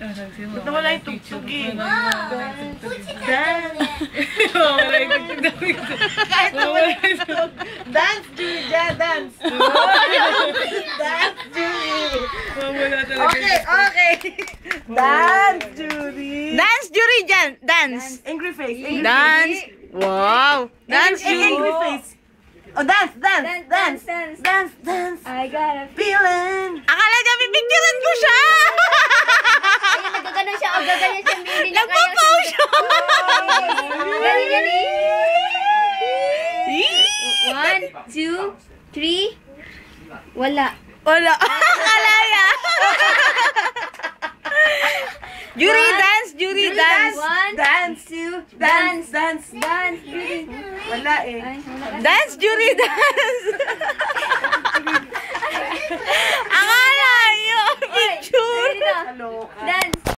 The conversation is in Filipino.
Ba't nawala yung tugtog eh? Kahit nawala yung tugtog. Dance, Julie, dyan, dance. Dance, Julie. Okay, okay. Dance, Julie. Dance, Jury, dyan. Dance. Angry face. Dance. Wow. Dance, Jury. Angry face. Oh, dance, dance, dance, dance. dance, dance. I got a Feeling. Akala niya pipicturean ko siya. Ay, nagkaganon siya. O, gaganyan siya. Hindi niya kaya. Nagpapaw siya. Ganyan eh. 1, 2, 3. Wala. Wala. Akala niya. Jury, dance. Jury, dance. 1, Dance. 2, Dance, dance. dance. Wala eh. Ay, wala ka. Dance, Jury, dance. Akala niyo picture. Dito. Kaloka. Dance.